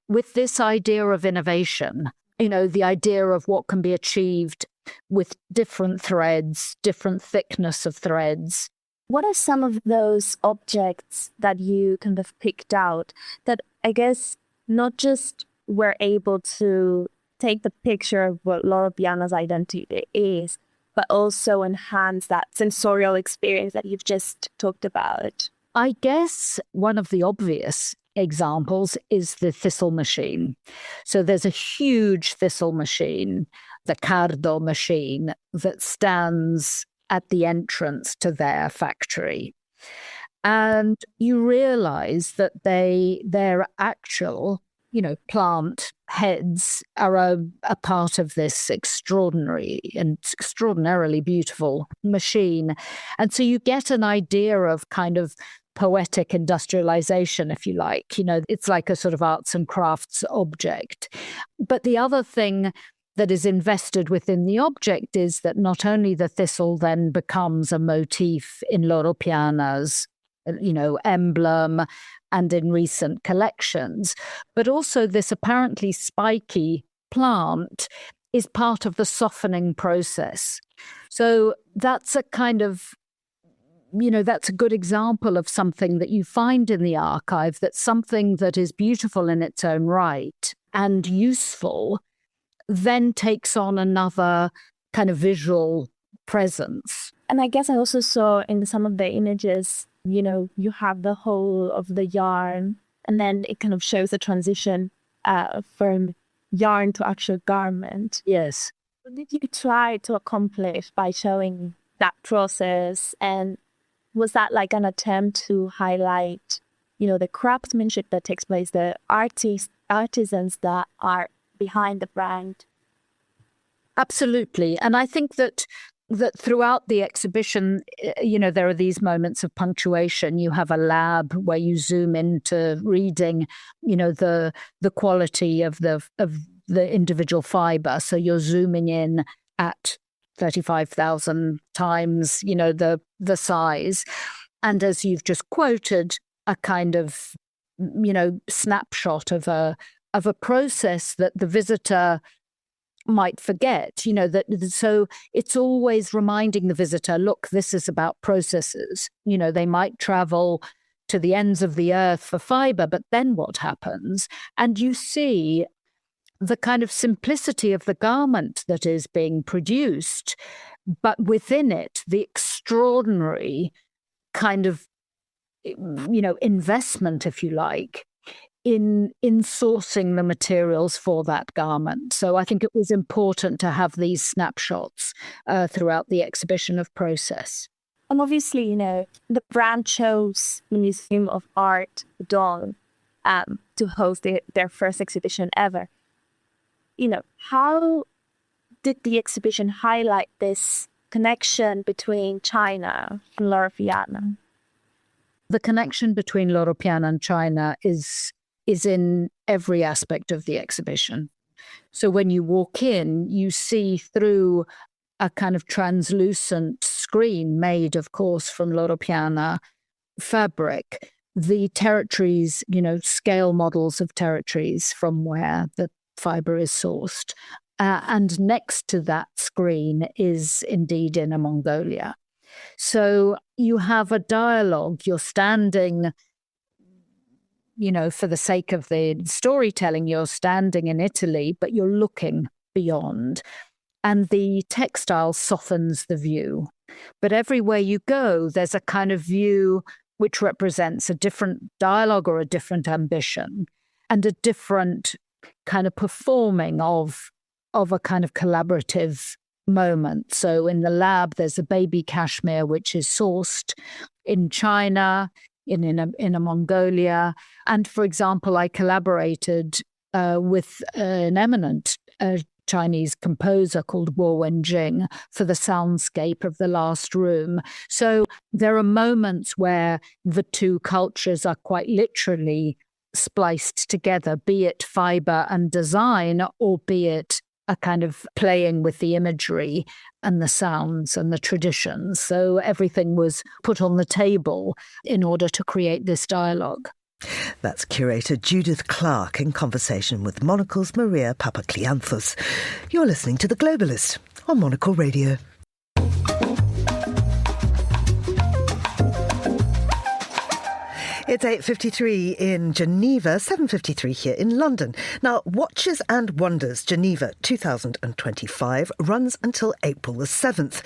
with this idea of innovation, the idea of what can be achieved with different threads, different thickness of threads. What are some of those objects that you kind of picked out that I guess not just were able to take the picture of what Loro Piana's identity is, but also enhance that sensorial experience that you've just talked about? I guess one of the obvious examples is the thistle machine. So there's a huge thistle machine, the Cardo machine, that stands at the entrance to their factory. And you realize that their actual, plant heads are a part of this extraordinarily beautiful machine. And so you get an idea of kind of poetic industrialization, if you like. It's like a sort of arts and crafts object. But the other thing that is invested within the object is that not only the thistle then becomes a motif in Loro Piana's, emblem and in recent collections, but also this apparently spiky plant is part of the softening process. So that's a kind of, that's a good example of something that you find in the archive, that's something that is beautiful in its own right and useful, then takes on another kind of visual presence. And I guess I also saw in some of the images, you have the whole of the yarn, and then it kind of shows a transition from yarn to actual garment. Yes. What did you try to accomplish by showing that process? And was that like an attempt to highlight, the craftsmanship that takes place, the artisans that are behind the brand? Absolutely. And I think that throughout the exhibition, there are these moments of punctuation. You have a lab where you zoom into reading, the quality of the individual fiber. So you're zooming in at 35,000 times, the size. And as you've just quoted, a kind of, snapshot of a process that the visitor might forget, so it's always reminding the visitor, look, this is about processes. They might travel to the ends of the earth for fiber, but then what happens? And you see the kind of simplicity of the garment that is being produced, but within it, the extraordinary kind of, investment, if you like, in sourcing the materials for that garment. So I think it was important to have these snapshots throughout the exhibition of process. And obviously, the brand chose the Museum of Art, Dawn, to host their first exhibition ever. How did the exhibition highlight this connection between China and Loro Piana? The connection between Loro Piana and China is in every aspect of the exhibition. So when you walk in, you see through a kind of translucent screen made, of course, from Loro Piana fabric, the territories, scale models of territories from where the fiber is sourced. And next to that screen is indeed Inner Mongolia. So you have a dialogue. You're standing, for the sake of the storytelling, you're standing in Italy, but you're looking beyond. And the textile softens the view. But everywhere you go, there's a kind of view which represents a different dialogue or a different ambition and a different kind of performing of a kind of collaborative moment. So in the lab, there's a baby cashmere, which is sourced in China, in Inner Mongolia. And for example, I collaborated with an eminent Chinese composer called Guo Wenjing for the soundscape of The Last Room. So there are moments where the two cultures are quite literally spliced together, be it fiber and design, or be it a kind of playing with the imagery and the sounds and the traditions. So everything was put on the table in order to create this dialogue. That's curator Judith Clark in conversation with Monocle's Maria Papaklianthos. You're listening to The Globalist on Monocle Radio. It's 8:53 in Geneva, 7:53 here in London. Now, Watches and Wonders Geneva 2025 runs until April the 7th.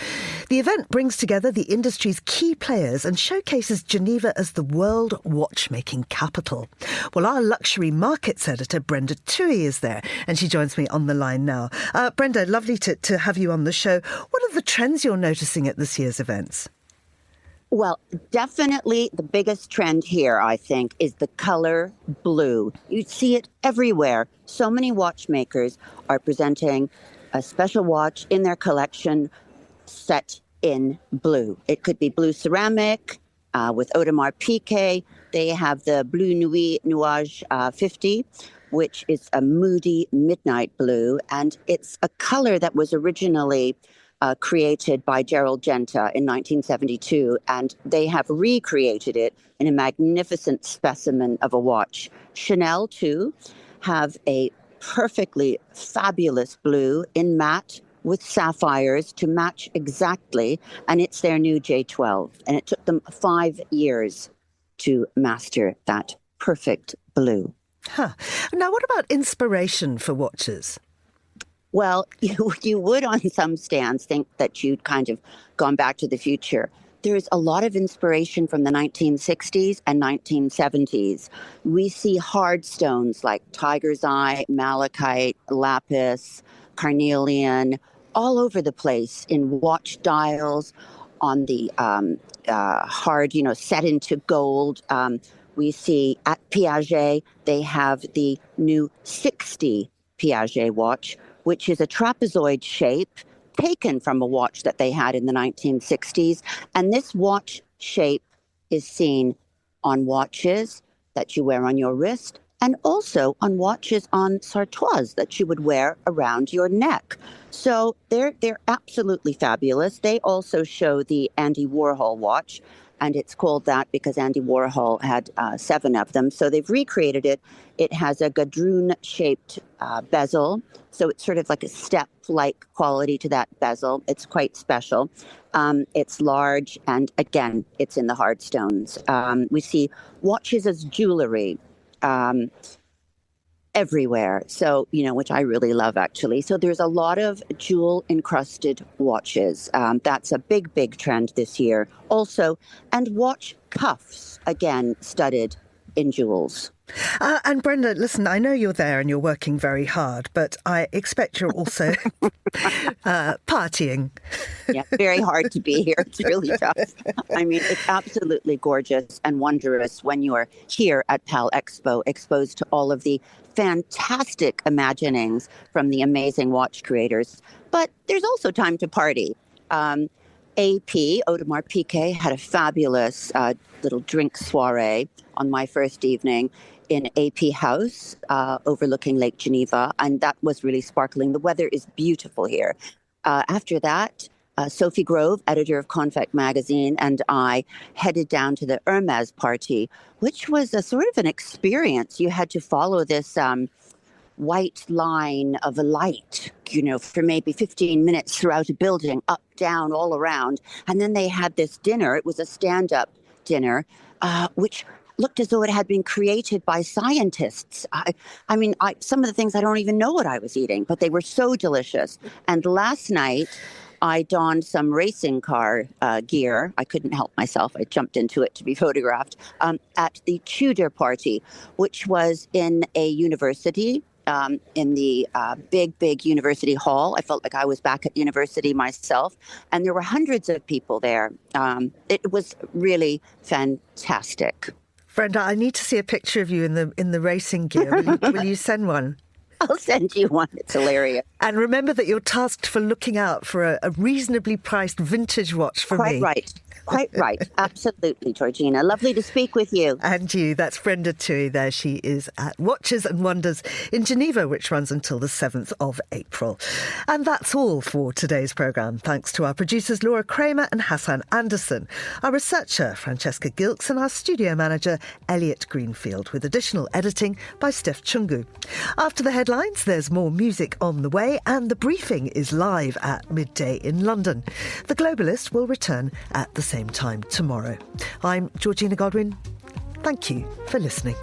The event brings together the industry's key players and showcases Geneva as the world watchmaking capital. Well, our luxury markets editor, Brenda Toohey, is there, and she joins me on the line now. Brenda, lovely to have you on the show. What are the trends you're noticing at this year's events? Well, definitely the biggest trend here, I think, is the color blue. You see it everywhere. So many watchmakers are presenting a special watch in their collection set in blue. It could be blue ceramic with Audemars Piguet, They have the Blue Nuit Nuage 50, which is a moody midnight blue. And it's a color that was originally created by Gerald Genta in 1972. And they have recreated it in a magnificent specimen of a watch. Chanel, too, have a perfectly fabulous blue in matte with sapphires to match exactly, and it's their new J12. And it took them 5 years to master that perfect blue. Huh. Now, what about inspiration for watches? Well, you would on some stands think that you'd kind of gone back to the future. There's a lot of inspiration from the 1960s and 1970s. We see hard stones like tiger's eye, malachite, lapis, carnelian, all over the place in watch dials, on the hard, set into gold. We see at Piaget, they have the new 60 Piaget watch, which is a trapezoid shape taken from a watch that they had in the 1960s. And this watch shape is seen on watches that you wear on your wrist and also on watches on Sartoise that you would wear around your neck. So they're absolutely fabulous. They also show the Andy Warhol watch, and it's called that because Andy Warhol had 7 of them. So they've recreated it. It has a gadroon-shaped bezel, so it's sort of like a step-like quality to that bezel. It's quite special. It's large, and again, it's in the hard stones. We see watches as jewelry everywhere, so, which I really love, actually. So there's a lot of jewel-encrusted watches. That's a big trend this year. Also, and watch cuffs, again, studded in jewels. And Brenda, listen, I know you're there and you're working very hard, but I expect you're also partying. Yeah, very hard to be here. It's really tough. I mean, it's absolutely gorgeous and wondrous when you are here at PAL Expo, exposed to all of the fantastic imaginings from the amazing watch creators. But there's also time to party. AP, Audemars Piguet, had a fabulous little drink soiree on my first evening in AP House overlooking Lake Geneva, and that was really sparkling. The weather is beautiful here. After that, Sophie Grove, editor of Confect magazine, and I headed down to the Hermès party, which was a sort of an experience. You had to follow this white line of a light, for maybe 15 minutes throughout a building, up, down, all around. And then they had this dinner. It was a stand-up dinner, which looked as though it had been created by scientists. I mean, some of the things I don't even know what I was eating, but they were so delicious. And last night, I donned some racing car gear. I couldn't help myself. I jumped into it to be photographed at the Tudor party, which was in a university, in the big university hall. I felt like I was back at university myself, and there were hundreds of people there. It was really fantastic. Brenda, I need to see a picture of you in the racing gear. Will you send one? I'll send you one. It's hilarious. And remember that you're tasked for looking out for a reasonably priced vintage watch for me. Quite right. Absolutely, Georgina. Lovely to speak with you. And you. That's Brenda Toohey there. She is at Watches and Wonders in Geneva, which runs until the 7th of April. And that's all for today's programme. Thanks to our producers Laura Kramer and Hassan Anderson, our researcher Francesca Gilks, and our studio manager Elliot Greenfield, with additional editing by Steph Chungu. After the headlines, there's more music on the way, and The Briefing is live at midday in London. The Globalist will return at the same time tomorrow. I'm Georgina Godwin. Thank you for listening.